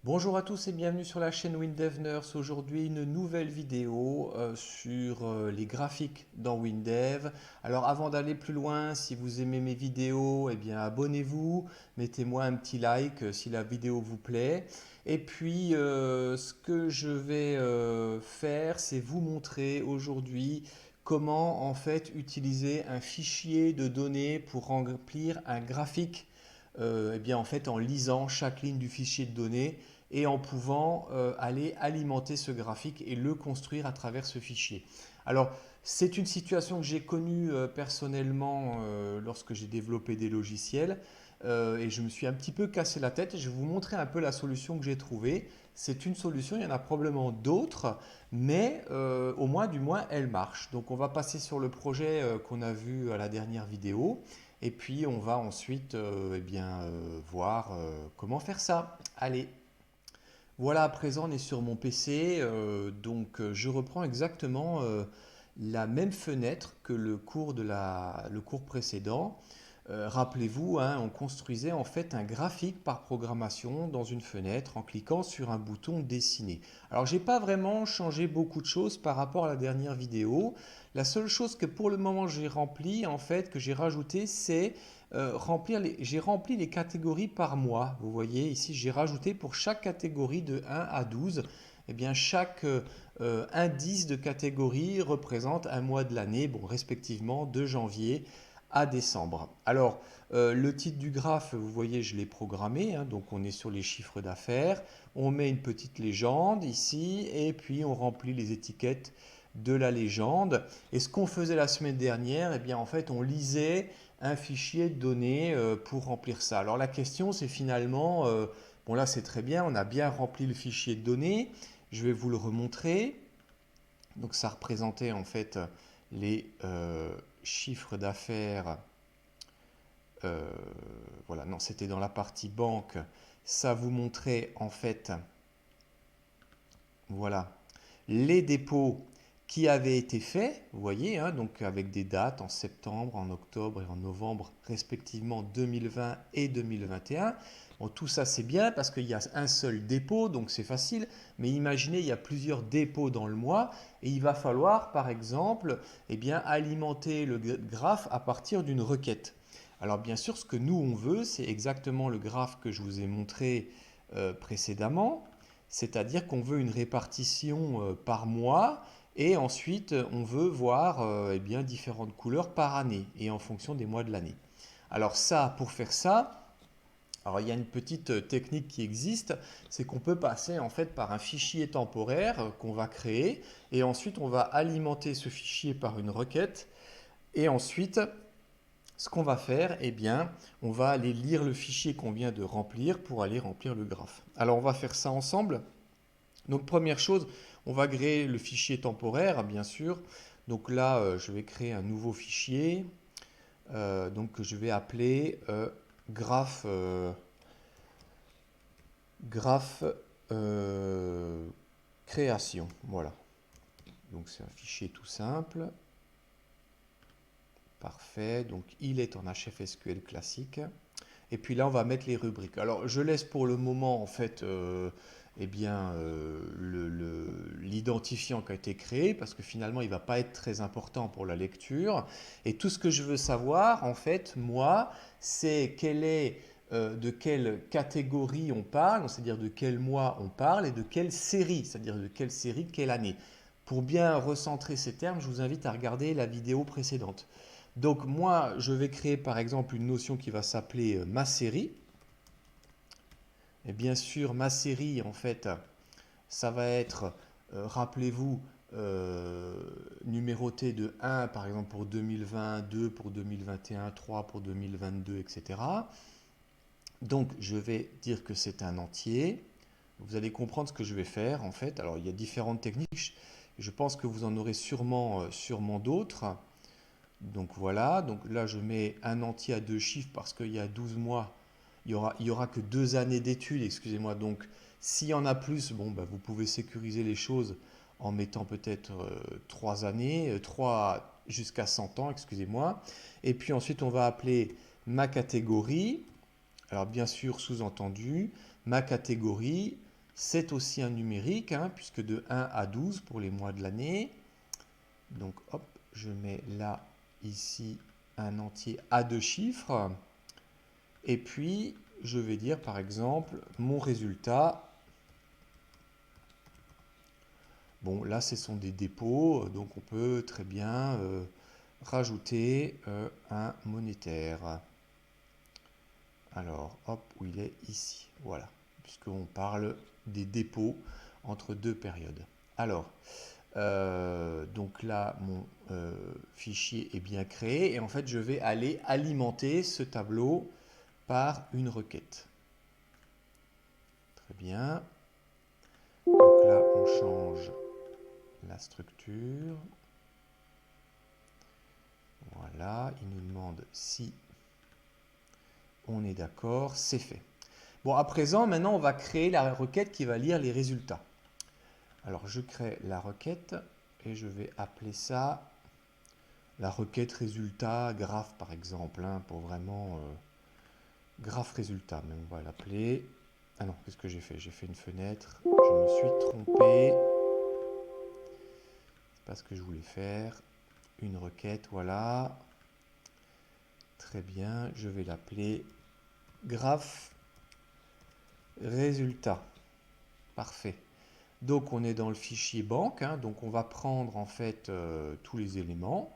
Bonjour à tous et bienvenue sur la chaîne WinDev Nurse. Aujourd'hui, une nouvelle vidéo sur les graphiques dans WinDev. Alors avant d'aller plus loin, si vous aimez mes vidéos, eh bien abonnez-vous, mettez-moi un petit like si la vidéo vous plaît. Et puis ce que je vais faire, c'est vous montrer aujourd'hui comment en fait utiliser un fichier de données pour remplir un graphique eh bien, en fait, en lisant chaque ligne du fichier de données et en pouvant aller alimenter ce graphique et le construire à travers ce fichier. Alors, c'est une situation que j'ai connue personnellement lorsque j'ai développé des logiciels et je me suis un petit peu cassé la tête. Je vais vous montrer un peu la solution que j'ai trouvée. C'est une solution, il y en a probablement d'autres, mais du moins, elle marche. Donc, on va passer sur le projet qu'on a vu à la dernière vidéo. Et puis on va ensuite voir comment faire ça. Allez, voilà, à présent on est sur mon PC, je reprends exactement la même fenêtre que le cours précédent. Rappelez-vous, hein, on construisait en fait un graphique par programmation dans une fenêtre en cliquant sur un bouton dessiner. Alors j'ai pas vraiment changé beaucoup de choses par rapport à la dernière vidéo. La seule chose que pour le moment j'ai rempli, en fait, que j'ai rajouté, c'est j'ai rempli les catégories par mois. Vous voyez ici, j'ai rajouté pour chaque catégorie de 1 à 12, eh bien chaque indice de catégorie représente un mois de l'année, bon, respectivement de janvier à décembre. Alors, le titre du graphe, vous voyez, je l'ai programmé, hein, donc on est sur les chiffres d'affaires. On met une petite légende ici et puis on remplit les étiquettes de la légende. Et ce qu'on faisait la semaine dernière, eh bien en fait, on lisait un fichier de données pour remplir ça. Alors la question, c'est finalement, bon là c'est très bien, on a bien rempli le fichier de données. Je vais vous le remontrer. Donc ça représentait en fait les chiffres d'affaires. euh, voilà, non, c'était dans la partie banque. Ça vous montrait en fait, voilà, les dépôts qui avaient été faits, vous voyez, hein, donc avec des dates en septembre, en octobre et en novembre, respectivement 2020 et 2021. Bon, tout ça c'est bien parce qu'il y a un seul dépôt, donc c'est facile, mais imaginez, il y a plusieurs dépôts dans le mois et il va falloir, par exemple, eh bien, alimenter le graphe à partir d'une requête. Alors bien sûr, ce que nous on veut, c'est exactement le graphe que je vous ai montré précédemment. C'est-à-dire qu'on veut une répartition par mois et ensuite on veut voir eh bien, différentes couleurs par année et en fonction des mois de l'année. Alors ça, pour faire ça, alors il y a une petite technique qui existe, c'est qu'on peut passer en fait par un fichier temporaire qu'on va créer et ensuite on va alimenter ce fichier par une requête et ensuite ce qu'on va faire, eh bien, on va aller lire le fichier qu'on vient de remplir pour aller remplir le graphe. Alors on va faire ça ensemble. Donc première chose, on va créer le fichier temporaire, bien sûr. Donc là, je vais créer un nouveau fichier donc que je vais appeler graphe, graphe création. Voilà. Donc c'est un fichier tout simple. Parfait. Donc il est en HFSQL classique. Et puis là, on va mettre les rubriques. Alors, je laisse pour le moment, en fait, l'identifiant qui a été créé, parce que finalement, il ne va pas être très important pour la lecture. Et tout ce que je veux savoir, en fait, moi, c'est de quelle catégorie on parle, c'est-à-dire de quel mois on parle, et de quelle série, c'est-à-dire de quelle série, de quelle année. Pour bien recentrer ces termes, je vous invite à regarder la vidéo précédente. Donc moi, je vais créer par exemple une notion qui va s'appeler ma série. Et bien sûr, ma série, en fait, ça va être, rappelez-vous, numéroté de 1 par exemple pour 2020, 2 pour 2021, 3 pour 2022, etc. Donc je vais dire que c'est un entier. Vous allez comprendre ce que je vais faire en fait. Alors il y a différentes techniques. Je pense que vous en aurez sûrement d'autres. Donc voilà, donc là je mets un entier à deux chiffres parce qu'il y a 12 mois, il y aura que 2 années d'études, excusez-moi. Donc s'il y en a plus, bon, bah, vous pouvez sécuriser les choses en mettant peut-être 3 années, 3 jusqu'à 100 ans, excusez-moi. Et puis ensuite on va appeler ma catégorie. Alors bien sûr, sous-entendu, ma catégorie, C'est aussi un numérique, hein, puisque de 1 à 12 pour les mois de l'année. Donc hop, je mets là, ici, un entier à 2 chiffres. Et puis, je vais dire par exemple, mon résultat. Bon, là, ce sont des dépôts, donc on peut très bien rajouter un monétaire. Alors, hop, où il est ici. Voilà, puisqu'on parle des dépôts entre deux périodes. Alors, donc là, mon fichier est bien créé. Et en fait, je vais aller alimenter ce tableau par une requête. Très bien. Donc là, on change la structure. Voilà, il nous demande si on est d'accord, c'est fait. Bon, à présent, maintenant, on va créer la requête qui va lire les résultats. Alors, je crée la requête et je vais appeler ça la requête résultat graph, par exemple, hein, pour vraiment graph résultat. Mais on va l'appeler... Ah non, qu'est-ce que j'ai fait? J'ai fait une fenêtre, je me suis trompé. C'est pas ce que je voulais faire. Une requête, voilà. Très bien, je vais l'appeler graph résultat. Parfait. Donc on est dans le fichier banque, hein, donc on va prendre en fait tous les éléments.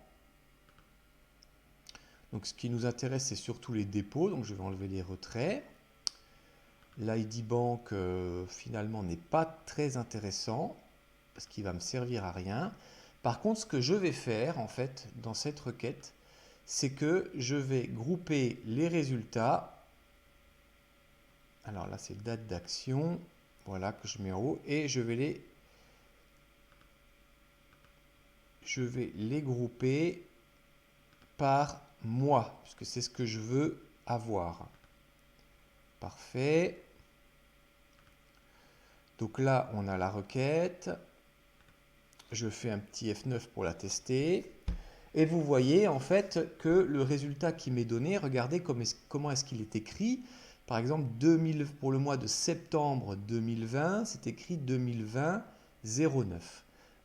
Donc ce qui nous intéresse, c'est surtout les dépôts, donc je vais enlever les retraits. L'ID banque finalement n'est pas très intéressant parce qu'il va me servir à rien. Par contre, ce que je vais faire en fait dans cette requête, c'est que je vais grouper les résultats. Alors là, c'est date d'action, voilà, que je mets en haut, et je vais les grouper par mois, puisque c'est ce que je veux avoir. Parfait. Donc là, on a la requête. Je fais un petit F9 pour la tester. Et vous voyez en fait que le résultat qui m'est donné, regardez comment est-ce qu'il est écrit. Par exemple, pour le mois de septembre 2020, c'est écrit 2020-09.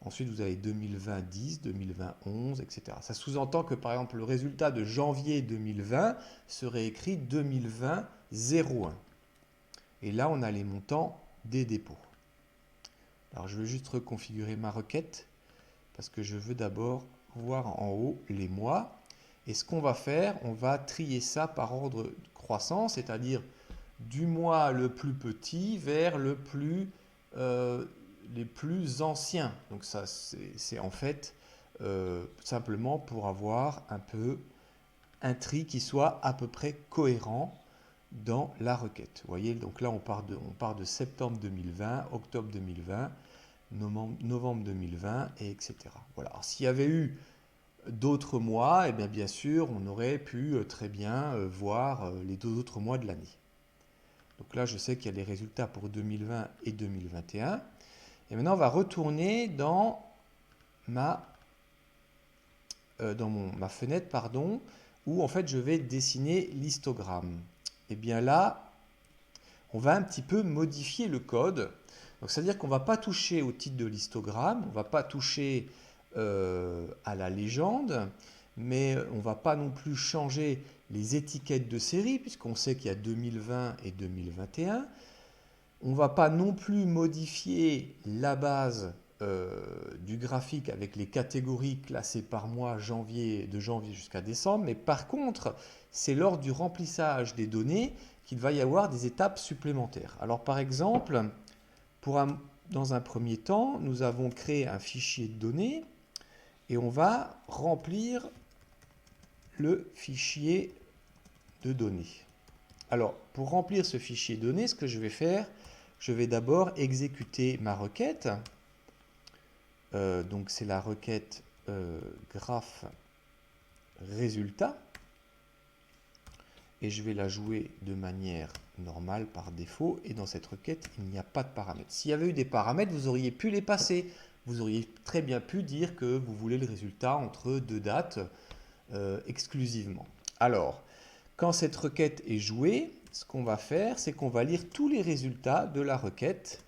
Ensuite, vous avez 2020-10, 2020-11, etc. Ça sous-entend que, par exemple, le résultat de janvier 2020 serait écrit 2020-01. Et là, on a les montants des dépôts. Alors, je vais juste reconfigurer ma requête parce que je veux d'abord voir en haut les mois. Et ce qu'on va faire, on va trier ça par ordre croissant, c'est-à-dire du mois le plus petit vers les plus anciens. Donc ça, c'est en fait simplement pour avoir un peu un tri qui soit à peu près cohérent dans la requête. Vous voyez, donc là on part de septembre 2020, octobre 2020, novembre 2020, et etc. Voilà. Alors s'il y avait eu d'autres mois, et bien sûr, on aurait pu très bien voir les deux autres mois de l'année. Donc là, je sais qu'il y a les résultats pour 2020 et 2021. Et maintenant, on va retourner dans ma fenêtre, pardon, où en fait, je vais dessiner l'histogramme. Et bien là, on va un petit peu modifier le code. Donc, c'est-à-dire qu'on ne va pas toucher au titre de l'histogramme, on ne va pas toucher à la légende, mais on ne va pas non plus changer les étiquettes de série, puisqu'on sait qu'il y a 2020 et 2021. On ne va pas non plus modifier la base du graphique avec les catégories classées par mois de janvier jusqu'à décembre, mais par contre, c'est lors du remplissage des données qu'il va y avoir des étapes supplémentaires. Alors par exemple, dans un premier temps, nous avons créé un fichier de données et on va remplir le fichier de données. Alors, pour remplir ce fichier de données, ce que je vais faire, je vais d'abord exécuter ma requête. Donc, c'est la requête graph résultat. Et je vais la jouer de manière normale par défaut. Et dans cette requête, il n'y a pas de paramètres. S'il y avait eu des paramètres, vous auriez pu les passer. Vous auriez très bien pu dire que vous voulez le résultat entre deux dates exclusivement. Alors, quand cette requête est jouée, ce qu'on va faire, c'est qu'on va lire tous les résultats de la requête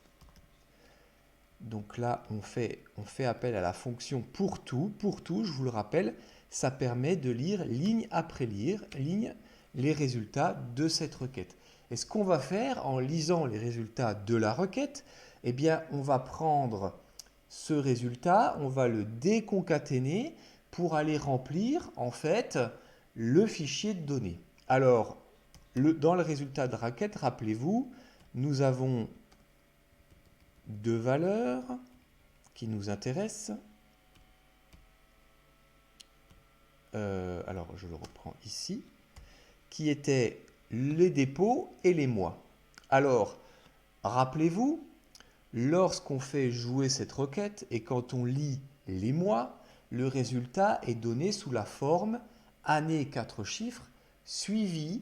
Donc là, on fait appel à la fonction pour tout. Pour tout, je vous le rappelle, ça permet de lire ligne après ligne les résultats de cette requête. Et ce qu'on va faire en lisant les résultats de la requête, eh bien, on va prendre ce résultat, on va le déconcaténer pour aller remplir en fait le fichier de données. Alors, dans le résultat de requête, rappelez-vous, nous avons deux valeurs qui nous intéressent. Alors, je le reprends ici, qui étaient les dépôts et les mois. Alors, rappelez-vous, lorsqu'on fait jouer cette requête et quand on lit les mois, le résultat est donné sous la forme année 4 chiffres suivi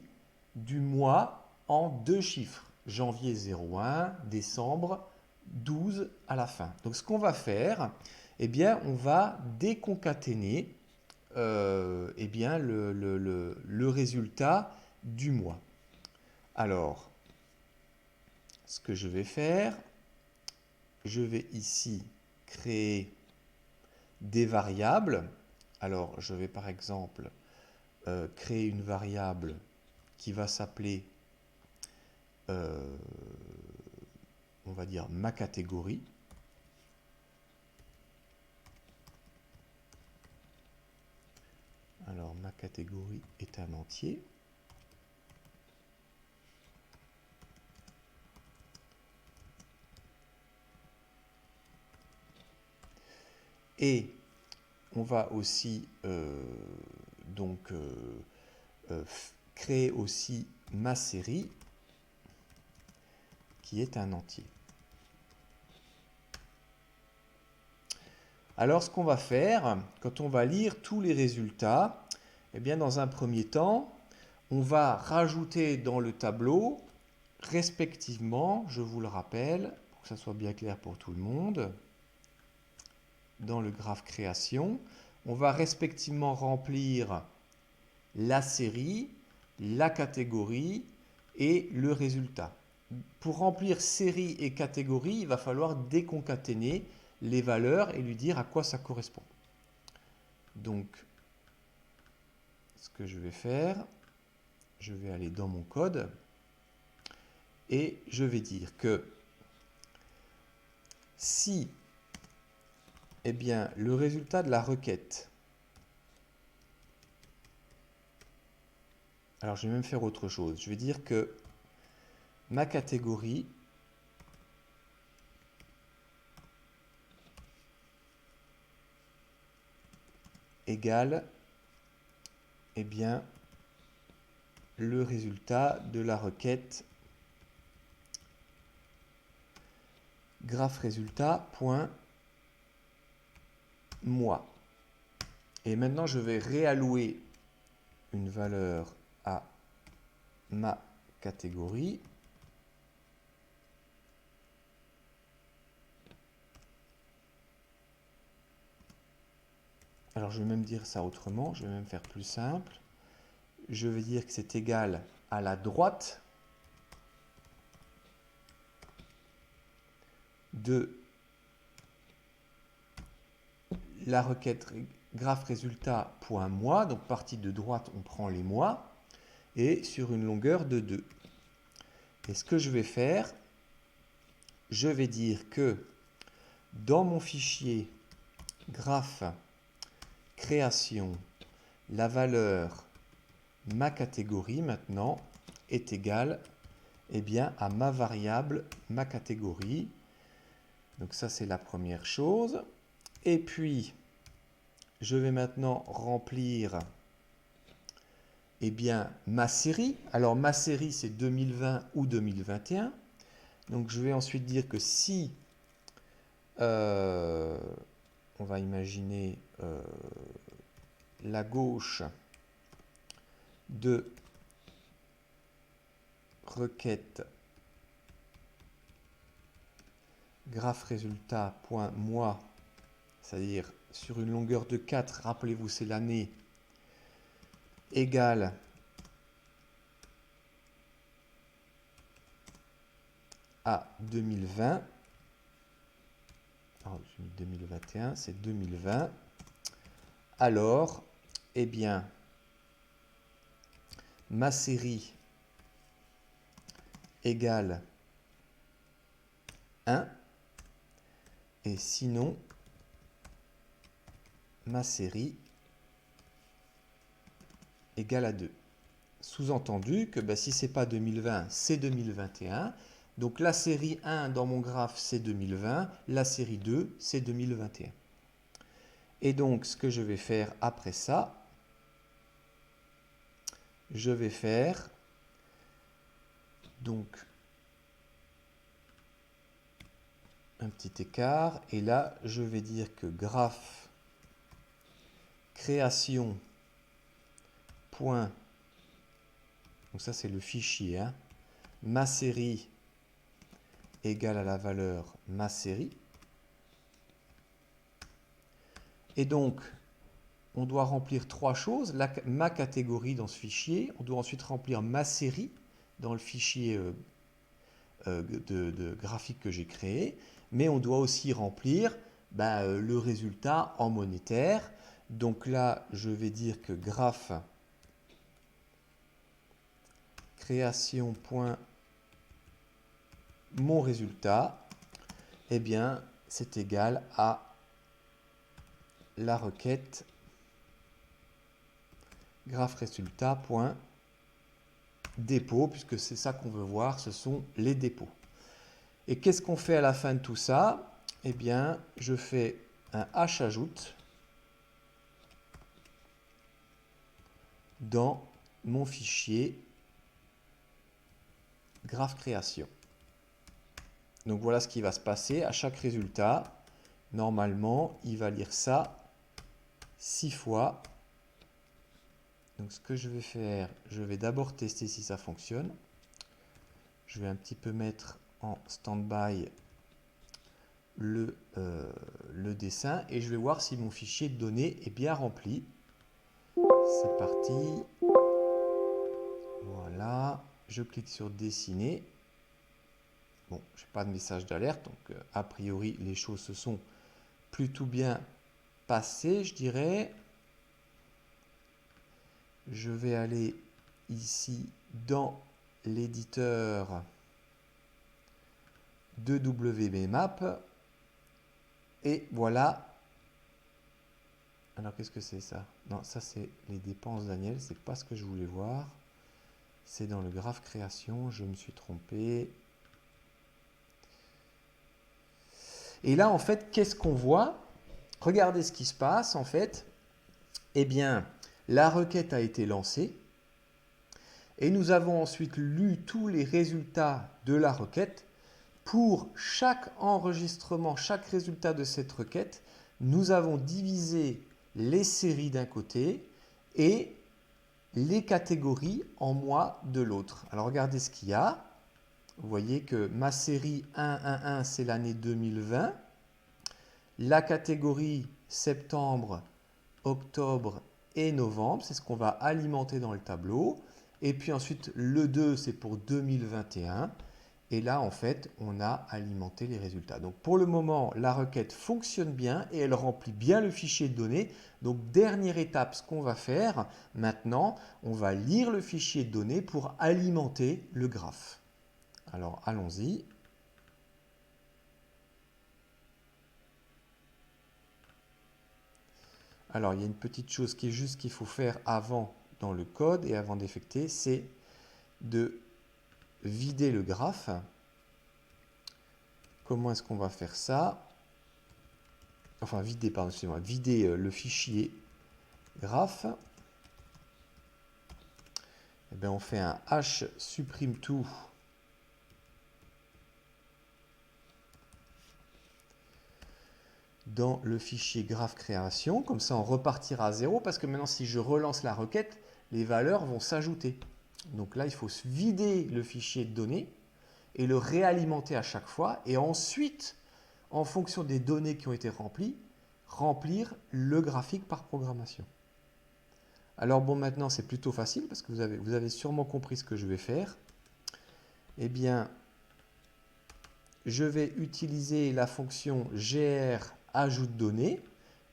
du mois en 2 chiffres. Janvier 01, décembre 12 à la fin. Donc ce qu'on va faire, eh bien, on va déconcaténer eh bien, le résultat du mois. Alors, ce que je vais faire, je vais ici créer des variables. Alors, je vais par exemple créer une variable qui va s'appeler, on va dire, ma catégorie. Alors, ma catégorie est un entier. Et on va aussi créer aussi ma série qui est un entier. Alors ce qu'on va faire, quand on va lire tous les résultats, eh bien dans un premier temps, on va rajouter dans le tableau, respectivement, je vous le rappelle, pour que ça soit bien clair pour tout le monde, dans le graphe création, on va respectivement remplir la série, la catégorie et le résultat. Pour remplir série et catégorie, il va falloir déconcaténer les valeurs et lui dire à quoi ça correspond. Donc, ce que je vais faire, je vais aller dans mon code et je vais dire que si eh bien, le résultat de la requête, alors je vais même faire autre chose, je vais dire que ma catégorie égale eh bien, le résultat de la requête graphe résultat.mois. Et maintenant, je vais réallouer une valeur à ma catégorie. Alors, je vais même dire ça autrement, je vais même faire plus simple. Je vais dire que c'est égal à la droite de la requête graphe résultat.mois. Donc, partie de droite, on prend les mois. Et sur une longueur de 2. Et ce que je vais faire, je vais dire que dans mon fichier graphe création, la valeur ma catégorie maintenant est égale eh bien, à ma variable ma catégorie. Donc ça c'est la première chose. Et puis je vais maintenant remplir eh bien, ma série. Alors ma série c'est 2020 ou 2021. Donc je vais ensuite dire que si on va imaginer la gauche de requête graphe résultat.mois, c'est-à-dire sur une longueur de 4, rappelez-vous c'est l'année, égale à 2020. alors, 2021, c'est 2020. Alors, eh bien, ma série égale 1. Et sinon, ma série égale à 2. Sous-entendu que si ce n'est pas 2020, c'est 2021. Donc la série 1 dans mon graphe, c'est 2020. La série 2, c'est 2021. Et donc, ce que je vais faire après ça, je vais faire donc un petit écart. Et là, je vais dire que graphe création point, donc ça c'est le fichier, hein, ma série égale à la valeur ma série. Et donc, on doit remplir trois choses. Ma catégorie dans ce fichier, on doit ensuite remplir ma série dans le fichier de graphique que j'ai créé, mais on doit aussi remplir le résultat en monétaire. Donc là, je vais dire que graphe création point mon résultat, eh bien, c'est égal à la requête graphe résultat point dépôt, puisque c'est ça qu'on veut voir, ce sont les dépôts. Et qu'est-ce qu'on fait à la fin de tout ça? Eh bien, je fais un h ajoute dans mon fichier graphe création. Donc voilà ce qui va se passer à chaque résultat. Normalement, il va lire ça 6 fois. Donc ce que je vais faire, je vais d'abord tester si ça fonctionne. Je vais un petit peu mettre en stand-by le dessin et je vais voir si mon fichier de données est bien rempli. C'est parti. Voilà. Je clique sur dessiner. Bon, je n'ai pas de message d'alerte, donc a priori les choses se sont plutôt bien passées, je dirais. Je vais aller ici dans l'éditeur de WBMap. Et voilà. Alors, qu'est-ce que c'est ça? Non, ça c'est les dépenses d'Aniel. C'est pas ce que je voulais voir. C'est dans le graphe création. Je me suis trompé. Et là, en fait, qu'est-ce qu'on voit? Regardez ce qui se passe, en fait. Eh bien, la requête a été lancée. Et nous avons ensuite lu tous les résultats de la requête. Pour chaque enregistrement, chaque résultat de cette requête, nous avons divisé les séries d'un côté et les catégories en mois de l'autre. Alors regardez ce qu'il y a. Vous voyez que ma série 111, c'est l'année 2020. La catégorie septembre, octobre et novembre, c'est ce qu'on va alimenter dans le tableau. Et puis ensuite, le 2, c'est pour 2021. Et là, en fait, on a alimenté les résultats. Donc, pour le moment, la requête fonctionne bien et elle remplit bien le fichier de données. Donc, dernière étape, ce qu'on va faire maintenant, on va lire le fichier de données pour alimenter le graphe. Alors, allons-y. Alors, il y a une petite chose qui est juste qu'il faut faire avant dans le code et avant d'effectuer, c'est de vider le graphe. Comment est-ce qu'on va faire ça? Enfin, vider, pardon, excusez-moi, vider le fichier graphe. Eh bien, on fait un h supprime tout dans le fichier graphe création. Comme ça, on repartira à 0 parce que maintenant, si je relance la requête, les valeurs vont s'ajouter. Donc là, il faut vider le fichier de données et le réalimenter à chaque fois. Et ensuite, en fonction des données qui ont été remplies, remplir le graphique par programmation. Alors bon, maintenant, c'est plutôt facile parce que vous avez sûrement compris ce que je vais faire. Eh bien, je vais utiliser la fonction gr ajout de données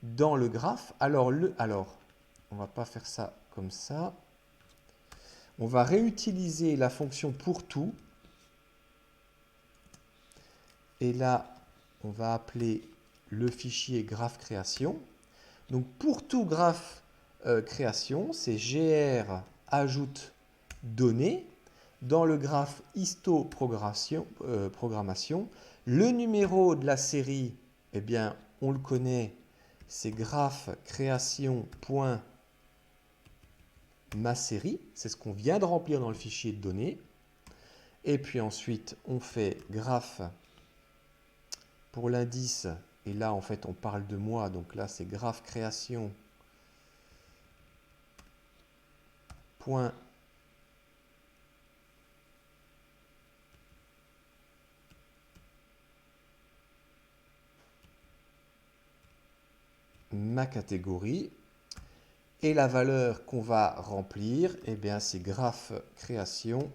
dans le graphe. Alors, on va pas faire ça comme ça. On va réutiliser la fonction pour tout. Et là, on va appeler le fichier graphe création. Donc pour tout graphe création, c'est gr ajoute données. Dans le graphe histo programmation, le numéro de la série, eh bien, on le connaît, c'est graphe création.masérie. C'est ce qu'on vient de remplir dans le fichier de données. Et puis ensuite, on fait graphe pour l'indice. Et là, en fait, on parle de mois. Donc là, c'est graphe création. Point ma catégorie. Et la valeur qu'on va remplir, eh bien, c'est graphe création.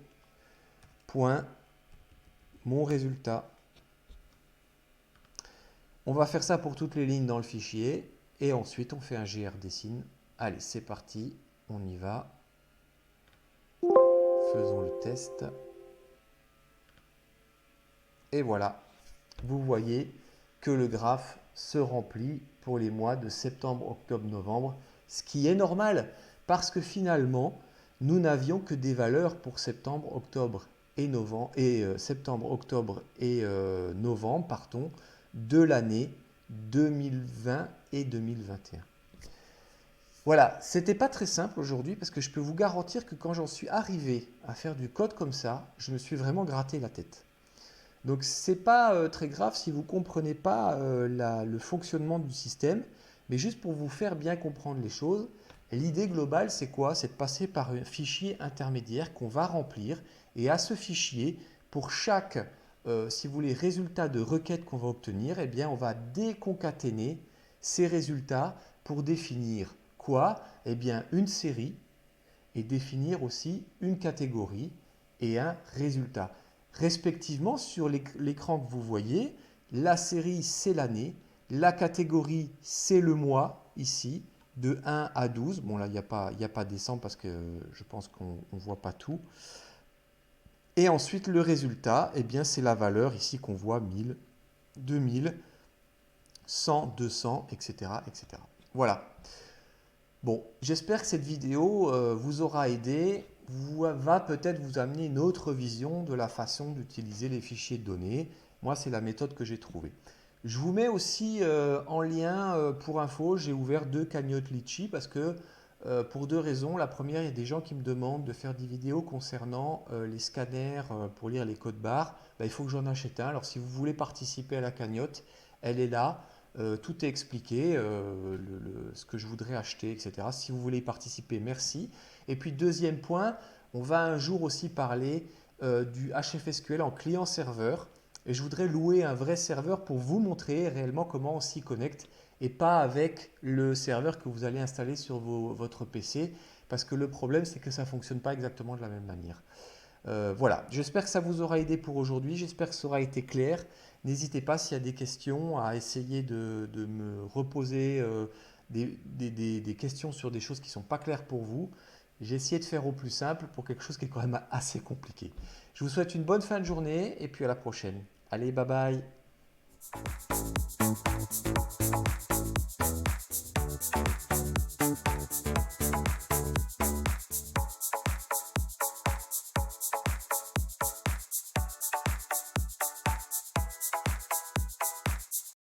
Point mon résultat. On va faire ça pour toutes les lignes dans le fichier. Et ensuite, on fait un grdessine. Allez, c'est parti. On y va. Faisons le test. Et voilà. Vous voyez que le graphe se remplit pour les mois de septembre, octobre, novembre. Ce qui est normal parce que finalement, nous n'avions que des valeurs pour septembre, octobre et novembre, novembre, pardon, de l'année 2020 et 2021. Voilà, c'était pas très simple aujourd'hui parce que je peux vous garantir que quand j'en suis arrivé à faire du code comme ça, je me suis vraiment gratté la tête. Donc c'est pas très grave si vous ne comprenez pas le fonctionnement du système, mais juste pour vous faire bien comprendre les choses, l'idée globale c'est quoi? C'est de passer par un fichier intermédiaire qu'on va remplir et à ce fichier, pour chaque, si vous voulez, résultat de requête qu'on va obtenir, eh bien on va déconcaténer ces résultats pour définir quoi? Eh bien une série et définir aussi une catégorie et un résultat. Respectivement, sur l'écran que vous voyez, la série, c'est l'année, la catégorie, c'est le mois, ici, de 1 à 12. Bon, là, il n'y a pas décembre parce que je pense qu'on ne voit pas tout. Et ensuite, le résultat, eh bien, c'est la valeur ici qu'on voit 1000, 2000, 100, 200, etc., etc. Voilà. Bon, j'espère que cette vidéo vous aura aidé, va peut-être vous amener une autre vision de la façon d'utiliser les fichiers de données. Moi, c'est la méthode que j'ai trouvée. Je vous mets aussi en lien pour info, j'ai ouvert 2 cagnottes Litchi parce que pour 2 raisons. La première, il y a des gens qui me demandent de faire des vidéos concernant les scanners pour lire les codes barres. Ben, il faut que j'en achète un. Alors si vous voulez participer à la cagnotte, elle est là. Tout est expliqué, ce que je voudrais acheter, etc. Si vous voulez y participer, merci. Et puis deuxième point, on va un jour aussi parler du HFSQL en client-serveur. Et je voudrais louer un vrai serveur pour vous montrer réellement comment on s'y connecte et pas avec le serveur que vous allez installer sur votre PC. Parce que le problème, c'est que ça ne fonctionne pas exactement de la même manière. Voilà, j'espère que ça vous aura aidé pour aujourd'hui, j'espère que ça aura été clair. N'hésitez pas s'il y a des questions à essayer de me reposer des questions sur des choses qui ne sont pas claires pour vous. J'ai essayé de faire au plus simple pour quelque chose qui est quand même assez compliqué. Je vous souhaite une bonne fin de journée et puis à la prochaine. Allez, bye bye.